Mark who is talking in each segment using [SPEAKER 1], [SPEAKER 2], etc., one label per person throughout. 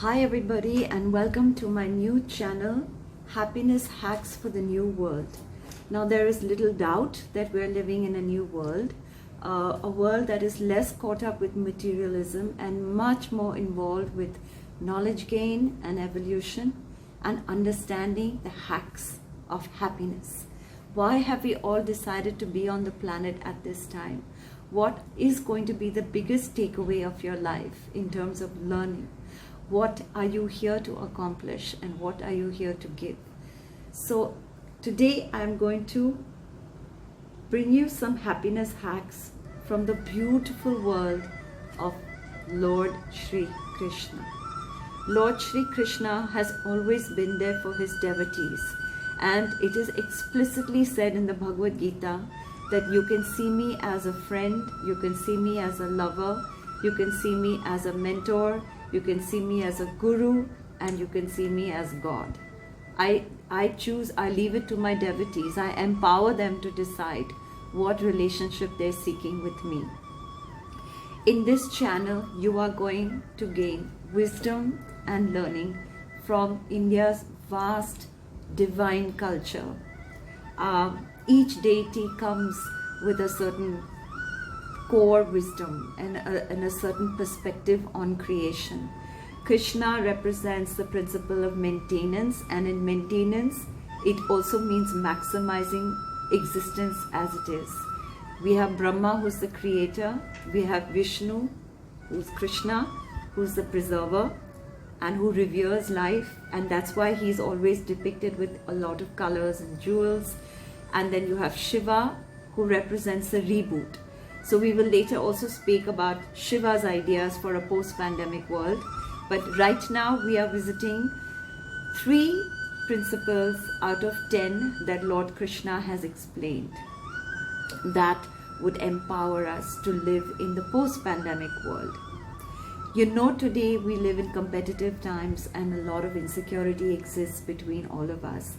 [SPEAKER 1] Hi everybody and welcome to my new channel, Happiness Hacks for the New World. Now there is little doubt that we're living in a new world, a world that is less caught up with materialism and much more involved with knowledge gain and evolution and understanding the hacks of happiness. Why have we all decided to be on the planet at this time? What is going to be the biggest takeaway of your life in terms of learning? What are you here to accomplish and what are you here to give? So today I'm going to bring you some happiness hacks from the beautiful world of Lord Shri Krishna. Lord Shri Krishna has always been there for his devotees, and it is explicitly said in the Bhagavad Gita that you can see me as a friend, you can see me as a lover, you can see me as a mentor, you can see me as a guru, and you can see me as God. I leave it to my devotees. I empower them to decide what relationship they're seeking with me. In this channel, you are going to gain wisdom and learning from India's vast divine culture. Each deity comes with a certain core wisdom and a certain perspective on creation. Krishna represents the principle of maintenance, and in maintenance it also means maximizing existence as it is. We have Brahma, who's the creator, we have Vishnu, who's Krishna, who's the preserver and who reveres life, and that's why he's always depicted with a lot of colors and jewels. And then you have Shiva, who represents the reboot. So we will later also speak about Shiva's ideas for a post-pandemic world. But right now we are visiting 3 principles out of 10 that Lord Krishna has explained that would empower us to live in the post-pandemic world. You know, today we live in competitive times and a lot of insecurity exists between all of us.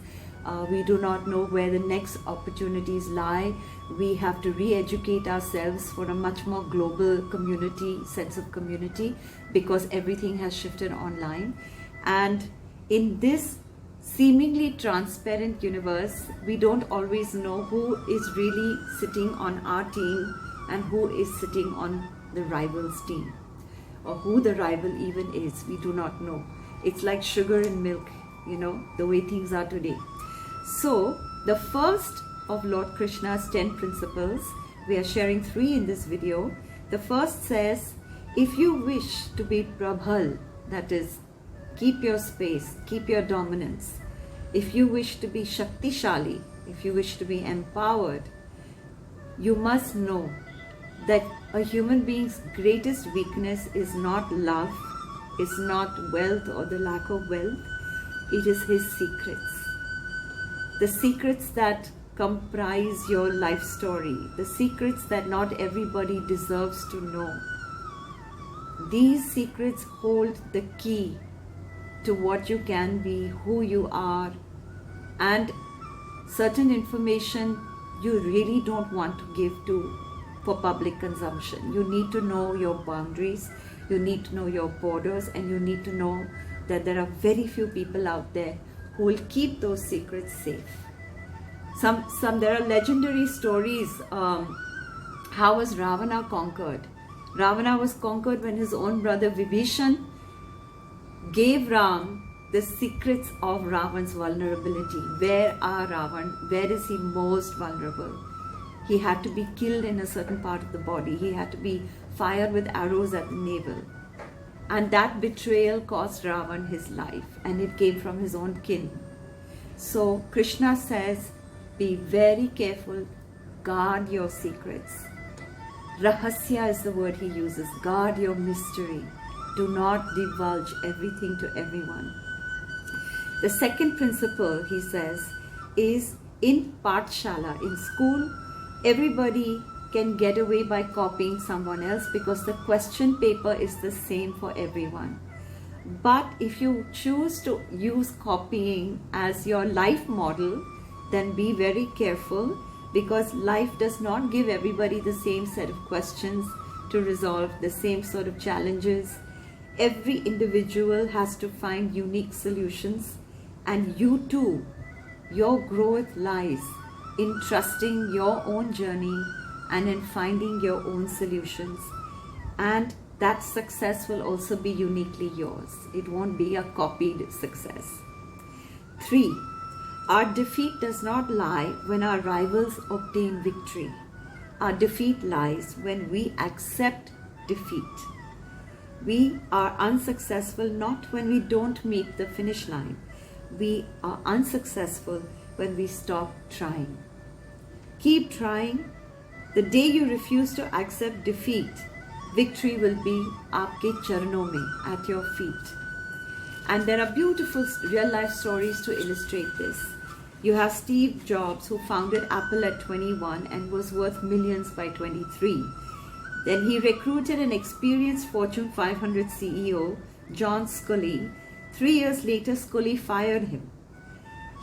[SPEAKER 1] We do not know where the next opportunities lie. We have to re-educate ourselves for a much more global community, sense of community, because everything has shifted online. And in this seemingly transparent universe, we don't always know who is really sitting on our team and who is sitting on the rival's team, or who the rival even is. We do not know. It's like sugar and milk, you know, the way things are today. So, the first of Lord Krishna's 10 principles, we are sharing 3 in this video. The first says, if you wish to be Prabhal, that is, keep your space, keep your dominance. If you wish to be Shaktishali, if you wish to be empowered, you must know that a human being's greatest weakness is not love, is not wealth or the lack of wealth, it is his secrets. The secrets that comprise your life story, the secrets that not everybody deserves to know. These secrets hold the key to what you can be, who you are, and certain information you really don't want to give for public consumption. You need to know your boundaries, you need to know your borders, and you need to know that there are very few people out there who will keep those secrets safe. There are legendary stories. How was Ravana conquered? Ravana was conquered when his own brother Vibhishan gave Ram the secrets of Ravan's vulnerability. Where are Ravan? Where is he most vulnerable? He had to be killed in a certain part of the body. He had to be fired with arrows at the navel. And that betrayal cost Ravan his life, and it came from his own kin. So Krishna says, be very careful, guard your secrets. Rahasya is the word he uses, guard your mystery. Do not divulge everything to everyone. The second principle, he says, is in Pathshala, in school, everybody can get away by copying someone else because the question paper is the same for everyone. But if you choose to use copying as your life model, then be very careful, because life does not give everybody the same set of questions to resolve, the same sort of challenges. Every individual has to find unique solutions, and you too, your growth lies in trusting your own journey and in finding your own solutions. And that success will also be uniquely yours. It won't be a copied success. 3. Our defeat does not lie when our rivals obtain victory. Our defeat lies when we accept defeat. We are unsuccessful not when we don't meet the finish line. We are unsuccessful when we stop trying. Keep trying. The day you refuse to accept defeat, victory will be aapke charanon mein, at your feet. And there are beautiful real life stories to illustrate this. You have Steve Jobs, who founded Apple at 21 and was worth millions by 23. Then he recruited an experienced Fortune 500 CEO, John Sculley. 3 years later, Sculley fired him.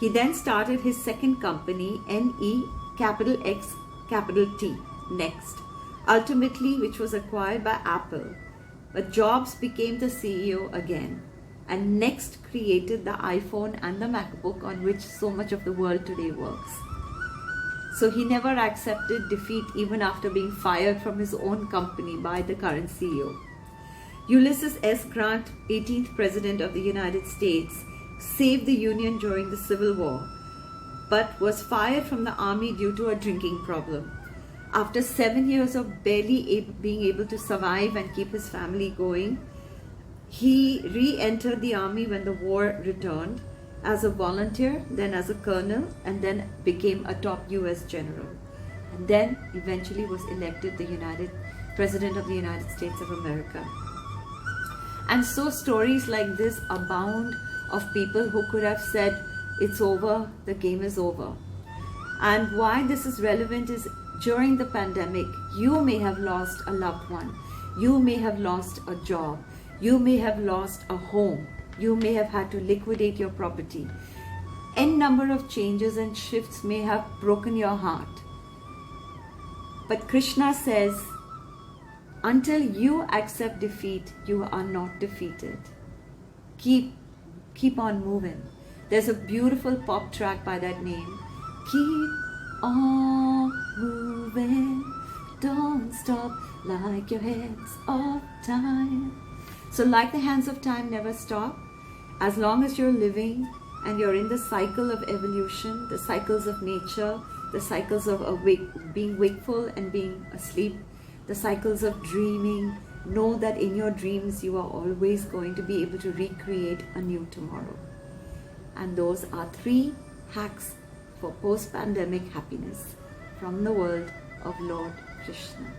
[SPEAKER 1] He then started his second company, NEXT, Next, ultimately which was acquired by Apple. But Jobs became the CEO again, and Next created the iPhone and the MacBook on which so much of the world today works. So he never accepted defeat even after being fired from his own company by the current CEO. Ulysses S. Grant, 18th President of the United States, saved the Union during the Civil War, but was fired from the army due to a drinking problem. After 7 years of barely being able to survive and keep his family going, he re-entered the army when the war returned as a volunteer, then as a colonel, and then became a top US general. And then eventually was elected the President of the United States of America. And so stories like this abound of people who could have said, it's over, the game is over. And why this is relevant is during the pandemic, you may have lost a loved one, you may have lost a job, you may have lost a home, you may have had to liquidate your property. N number of changes and shifts may have broken your heart. But Krishna says, until you accept defeat, you are not defeated. Keep on moving. There's a beautiful pop track by that name. Keep on moving, don't stop like your hands of time. So like the hands of time never stop. As long as you're living and you're in the cycle of evolution, the cycles of nature, the cycles of being wakeful and being asleep, the cycles of dreaming, know that in your dreams you are always going to be able to recreate a new tomorrow. And those are 3 hacks for post-pandemic happiness from the world of Lord Krishna.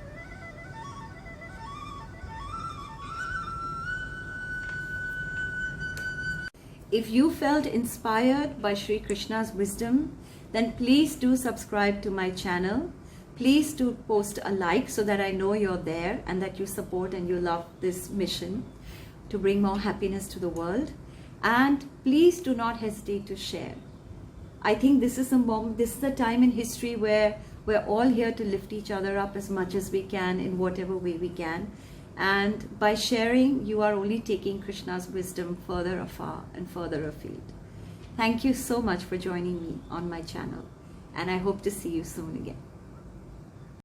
[SPEAKER 1] If you felt inspired by Sri Krishna's wisdom, then please do subscribe to my channel. Please do post a like so that I know you're there and that you support and you love this mission to bring more happiness to the world. And please do not hesitate to share. I think this is a moment, this is a time in history where we're all here to lift each other up as much as we can in whatever way we can. And by sharing, you are only taking Krishna's wisdom further afar and further afield. Thank you so much for joining me on my channel, and I hope to see you soon again.